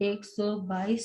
122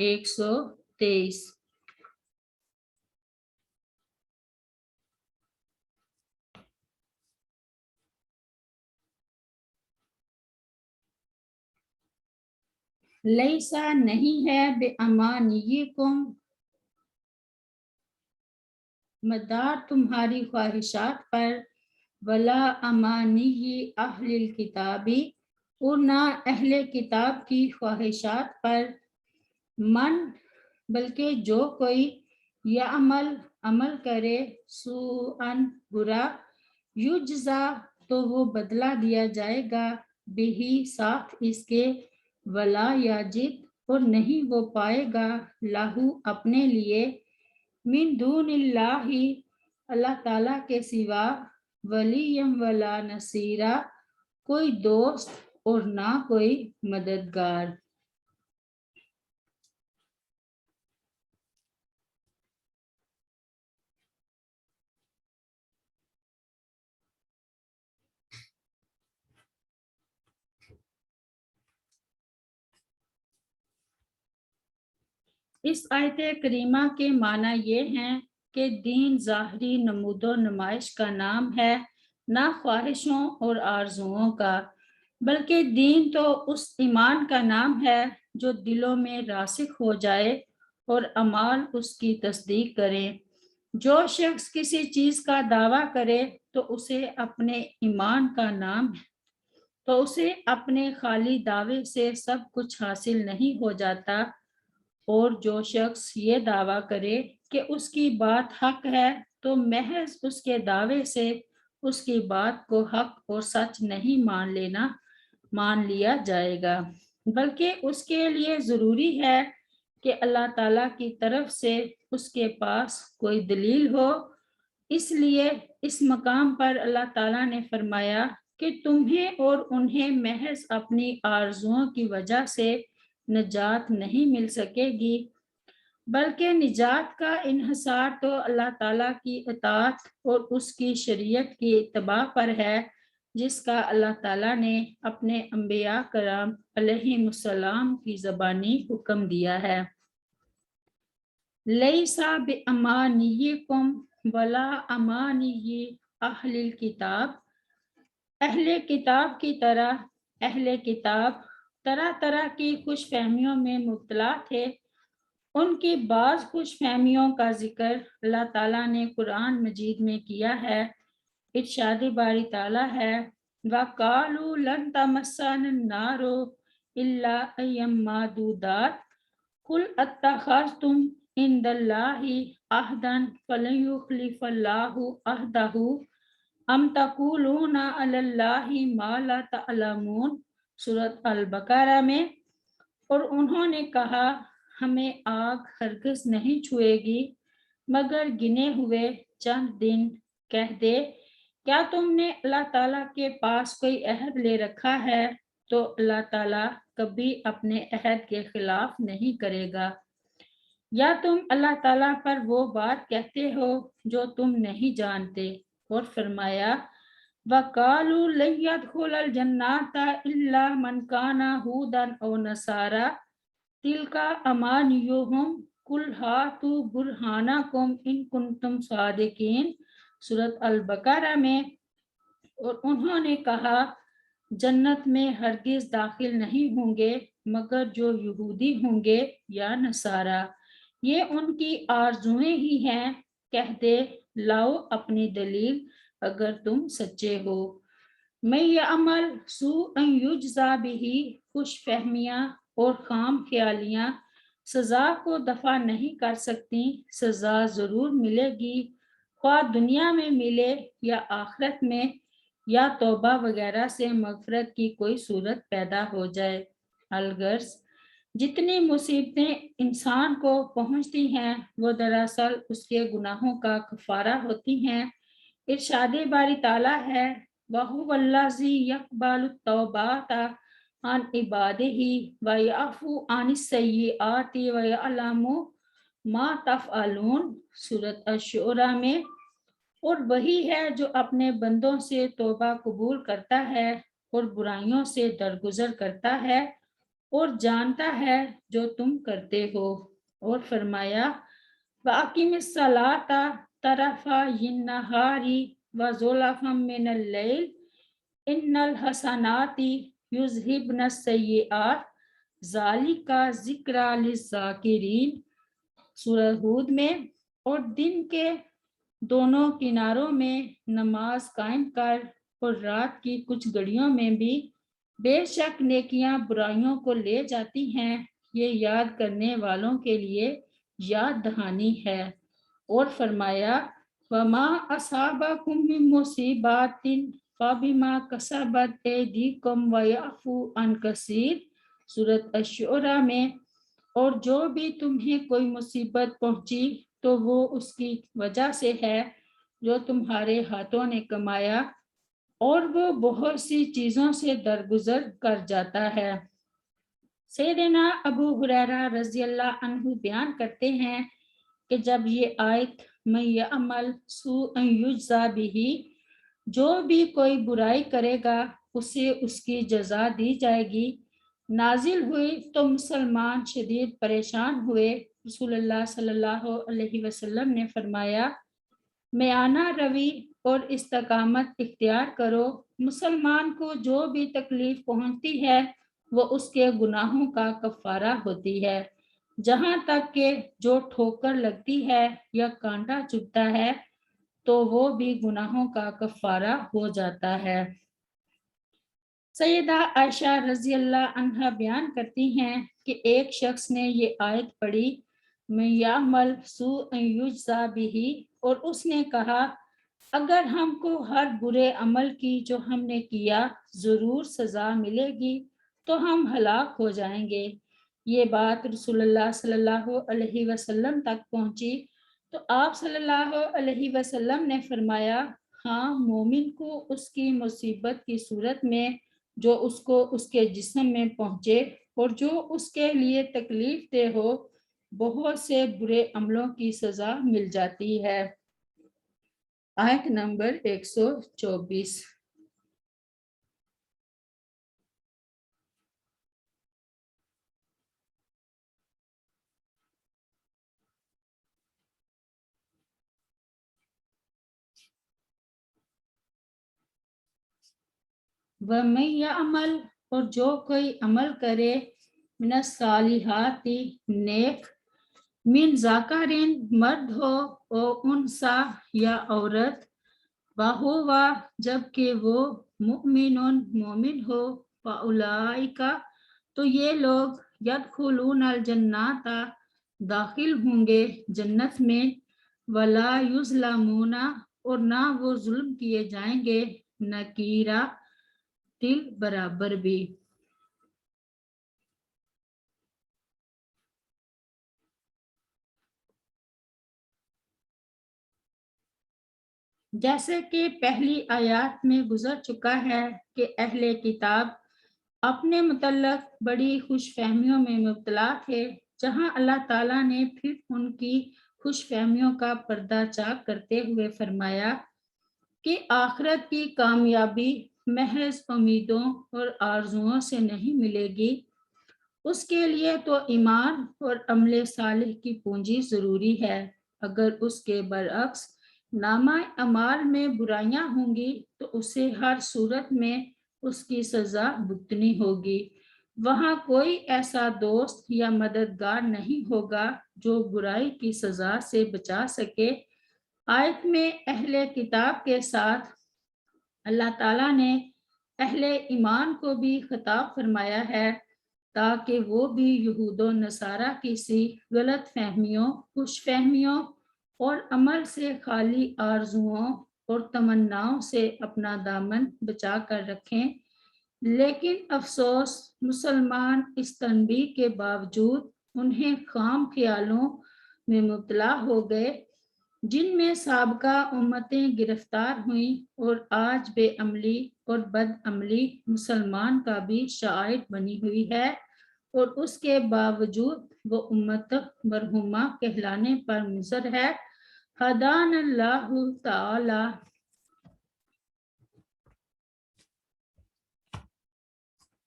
123। لیسا نہیں ہے بے امانیکم مدار تمہاری خواہشات پر، ولا امانی اہل الکتابی اور نہ اہل کتاب کی خواہشات پر، من بلکہ جو کوئی یا عمل کرے سوءن برا، یجزا تو وہ بدلہ دیا جائے گا، بہی ساتھ اس کے، ولا یاجد اور نہیں وہ پائے گا، لہو اپنے لیے، من دون اللہ اللہ تعالیٰ کے سوا، ولیم ولا نصیرہ کوئی دوست اور نہ کوئی مددگار۔ اس آیت کریمہ کے معنی یہ ہیں کہ دین ظاہری نمود و نمائش کا نام ہے، نہ خواہشوں اور آرزوؤں کا، بلکہ دین تو اس ایمان کا نام ہے جو دلوں میں راسخ ہو جائے اور اعمال اس کی تصدیق کریں۔ جو شخص کسی چیز کا دعویٰ کرے تو اسے اپنے ایمان کا نام ہے، تو اسے اپنے خالی دعوے سے سب کچھ حاصل نہیں ہو جاتا، اور جو شخص یہ دعویٰ کرے کہ اس کی بات حق ہے تو محض اس کے دعوے سے اس کی بات کو حق اور سچ نہیں مان لیا جائے گا، بلکہ اس کے لیے ضروری ہے کہ اللہ تعالیٰ کی طرف سے اس کے پاس کوئی دلیل ہو۔ اس لیے اس مقام پر اللہ تعالیٰ نے فرمایا کہ تمہیں اور انہیں محض اپنی آرزوؤں کی وجہ سے نجات نہیں مل سکے گی، بلکہ نجات کا انحصار تو اللہ تعالیٰ کی اطاعت اور اس کی شریعت کی اتباع پر ہے، جس کا اللہ تعالیٰ نے اپنے انبیاء کرام علیہم السلام کی زبانی حکم دیا ہے۔ لیسا بامانیکم ولا امانی اہل الکتاب، اہل کتاب کی طرح اہل کتاب طرح طرح کی خوش فہمیوں میں مبتلا تھے۔ ان کی بعض خوش فہمیوں کا ذکر اللہ تعالیٰ نے قرآن مجید میں کیا ہے۔ ارشاد باری تعالیٰ ہے، وَقَالُوا لَن تَمَسَّنَا النَّارُ إِلَّا أَيَّامًا مَّعْدُودَاتٍ قُلْ أَتَّخَذْتُمْ عِندَ اللَّهِ عَهْدًا فَلَن يُخْلِفَ اللَّهُ عَهْدَهُ أَمْ تَقُولُونَ عَلَى اللَّهِ مَا لَا تَعْلَمُونَ سورۃ البقرہ میں، اور انہوں نے کہا ہمیں آگ ہرگز نہیں چھوئے گی مگر گنے ہوئے چند دن، کہہ دے کیا تم نے اللہ تعالیٰ کے پاس کوئی عہد لے رکھا ہے؟ تو اللہ تعالیٰ کبھی اپنے عہد کے خلاف نہیں کرے گا، یا تم اللہ تعالیٰ پر وہ بات کہتے ہو جو تم نہیں جانتے۔ اور فرمایا، وَقَالُوا لَن يَدْخُلَ الْجَنَّةَ إِلَّا مَنْ كَانَ هُودًا أَوْ نَصَارَىٰ تِلْكَ أَمَانِيُّهُمْ قُلْ هَاتُوا بُرْهَانَكُمْ إِن كُنتُمْ صَادِقِينَ سورۃ البقرہ میں، اور انہوں نے کہا جنت میں ہرگز داخل نہیں ہوں گے مگر جو یہودی ہوں گے یا نصارہ، یہ ان کی آرزویں ہی ہیں، کہہ دے لاؤ اپنی دلیل اگر تم سچے ہو۔ میں یعمل سوءا یجزا بہ، خوش فہمیاں اور خام خیالیاں سزا کو دفع نہیں کر سکتی، سزا ضرور ملے گی، خواہ دنیا میں ملے یا آخرت میں، یا توبہ وغیرہ سے مغفرت کی کوئی صورت پیدا ہو جائے۔ الغرض جتنی مصیبتیں انسان کو پہنچتی ہیں وہ دراصل اس کے گناہوں کا کفارہ ہوتی ہیں۔ ارشاد باری تعالیٰ ہے، وَهُوَ الَّذِي يَقْبَلُ التَّوْبَةَ عَنْ عِبَادِهِ وَيَعْفُو عَنِ السَّيِّئَاتِ وَيَعْلَمُ مَا تَفْعَلُونَ سورۃ الشعراء میں، اور وہی ہے جو اپنے بندوں سے توبہ قبول کرتا ہے اور برائیوں سے درگزر کرتا ہے اور جانتا ہے جو تم کرتے ہو۔ اور فرمایا، وَأَقِمِ الصَّلَاةَ طَرَفَيِ النَّهَارِ وَزُلَفًا مِّنَ اللَّيْلِ إِنَّ الْحَسَنَاتِ يُذْهِبْنَ السَّيِّئَاتِ ذالک کا ذکر للذاکرین سورہ ہود میں، اور دن کے دونوں کناروں میں نماز قائم کر اور رات کی کچھ گھڑیوں میں بھی بے شک نیکیاں برائیوں کو لے جاتی ہیں، یہ یاد کرنے والوں کے لیے یاد دہانی ہے۔ اور فرمایا وما اصابکم من مصیبات فبما کسبت ایدیکم ویعفو عن کثیر سورۃ الشعراء میں، اور جو بھی تمہیں کوئی مصیبت پہنچی تو وہ اس کی وجہ سے ہے جو تمہارے ہاتھوں نے کمایا، اور وہ بہت سی چیزوں سے درگزر کر جاتا ہے۔ سیدنا ابو ہریرہ رضی اللہ عنہ بیان کرتے ہیں کہ جب یہ آیت من یعمل سوءا یجزا بہ، جو بھی کوئی برائی کرے گا اسے اس کی جزا دی جائے گی، نازل ہوئی تو مسلمان شدید پریشان ہوئے۔ رسول اللہ صلی اللہ علیہ وسلم نے فرمایا میانہ روی اور استقامت اختیار کرو، مسلمان کو جو بھی تکلیف پہنچتی ہے وہ اس کے گناہوں کا کفارہ ہوتی ہے، جہاں تک کہ جو ٹھوکر لگتی ہے یا کانٹا چبھتا ہے تو وہ بھی گناہوں کا کفارہ ہو جاتا ہے۔ سیدہ عائشہ رضی اللہ عنہا بیان کرتی ہیں کہ ایک شخص نے یہ آیت پڑھی من یعمل سوءا یجزا بہ، اور اس نے کہا اگر ہم کو ہر برے عمل کی جو ہم نے کیا ضرور سزا ملے گی تو ہم ہلاک ہو جائیں گے۔ یہ بات رسول اللہ صلی اللہ علیہ وسلم تک پہنچی تو آپ صلی اللہ علیہ وسلم نے فرمایا ہاں، مومن کو اس کی مصیبت کی صورت میں جو اس کو اس کے جسم میں پہنچے اور جو اس کے لیے تکلیف دہ ہو، بہت سے برے عملوں کی سزا مل جاتی ہے۔ آیت نمبر 124۔ وَمَن يَعْمَلْ، اور جو کوئی عمل کرے من الصالحات نیک، من ذکرین مرد ہو او انسا یا عورت، وَهُوَ جبکہ وہ مؤمن مومن ہو، فَأُولَئِکَ تو یہ لوگ یدخلون الجنات داخل ہوں گے جنت میں، وَلَا یظلمون اور نہ وہ ظلم کیے جائیں گے، نکیرہ تل برابر بھی۔ جیسے کہ پہلی آیات میں گزر چکا ہے کہ اہل کتاب اپنے متعلق بڑی خوش فہمیوں میں مبتلا تھے، جہاں اللہ تعالیٰ نے پھر ان کی خوش فہمیوں کا پردہ چاک کرتے ہوئے فرمایا کہ آخرت کی کامیابی محض امیدوں اور آرزوؤں سے نہیں ملے گی، اس کے لیے تو ایمان اور عمل صالح کی پونجی ضروری ہے۔ اگر اس کے برعکس نامہ اعمال میں برائیاں ہوں گی تو اسے ہر صورت میں اس کی سزا بھگتنی ہوگی، وہاں کوئی ایسا دوست یا مددگار نہیں ہوگا جو برائی کی سزا سے بچا سکے۔ آیت میں اہل کتاب کے ساتھ اللہ تعالیٰ نے اہل ایمان کو بھی خطاب فرمایا ہے تاکہ وہ بھی یہود و نصارہ کی سی غلط فہمیوں، خوش فہمیوں اور عمل سے خالی آرزوؤں اور تمناؤں سے اپنا دامن بچا کر رکھیں۔ لیکن افسوس مسلمان اس تنبیہ کے باوجود انہیں خام خیالوں میں مبتلا ہو گئے جن میں سابقہ امتیں گرفتار ہوئیں، اور آج بے عملی اور بد عملی مسلمان کا بھی شعائر بنی ہوئی ہے، اور اس کے باوجود وہ امت مرحومہ کہلانے پر مصر ہے۔ ہدان اللہ تعالی۔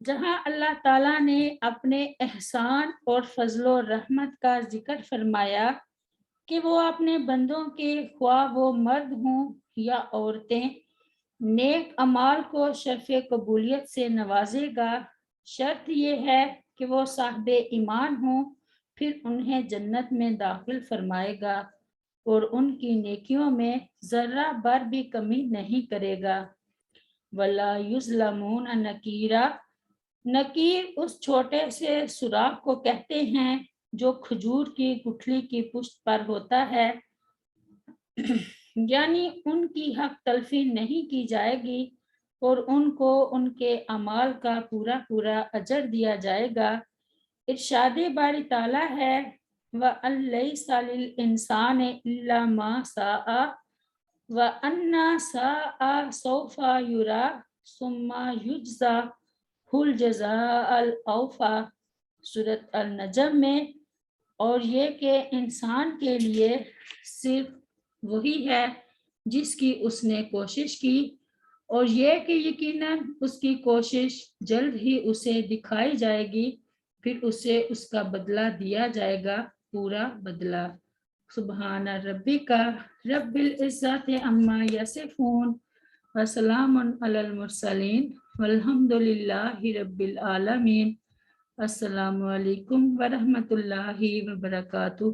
جہاں اللہ تعالیٰ نے اپنے احسان اور فضل و رحمت کا ذکر فرمایا کہ وہ اپنے بندوں کے خواہ وہ مرد ہوں یا عورتیں نیک اعمال کو شرف قبولیت سے نوازے گا، شرط یہ ہے کہ وہ صاحب ایمان ہوں، پھر انہیں جنت میں داخل فرمائے گا اور ان کی نیکیوں میں ذرہ بر بھی کمی نہیں کرے گا۔ وَلَا يُظْلَمُونَ نَقِيرًا، نقیر اس چھوٹے سے سوراخ کو کہتے ہیں جو کھجور کی گٹھلی کی پشت پر ہوتا ہے، یعنی ان کی حق تلفی نہیں کی جائے گی اور ان کو ان کے اعمال کا پورا پورا اجر دیا جائے گا۔ ارشاد باری تعالیٰ ہے وَأَن لَيْسَ لِلْإِنسَانِ إِلَّا مَا سَعَى وَأَنَّ سَعْيَهُ سَوْفَ يُرَى ثُمَّ يُجْزَاهُ الْجَزَاءَ الْأَوْفَى، سورۃ النجم میں، اور یہ کہ انسان کے لیے صرف وہی ہے جس کی اس نے کوشش کی، اور یہ کہ یقیناً اس کی کوشش جلد ہی اسے دکھائی جائے گی، پھر اسے اس کا بدلہ دیا جائے گا، پورا بدلہ۔ سبحان ربک رب العزت عما یصفون وسلام علی المرسلین والحمد للہ رب العالمین۔ السلام علیکم ورحمۃ اللہ وبرکاتہ۔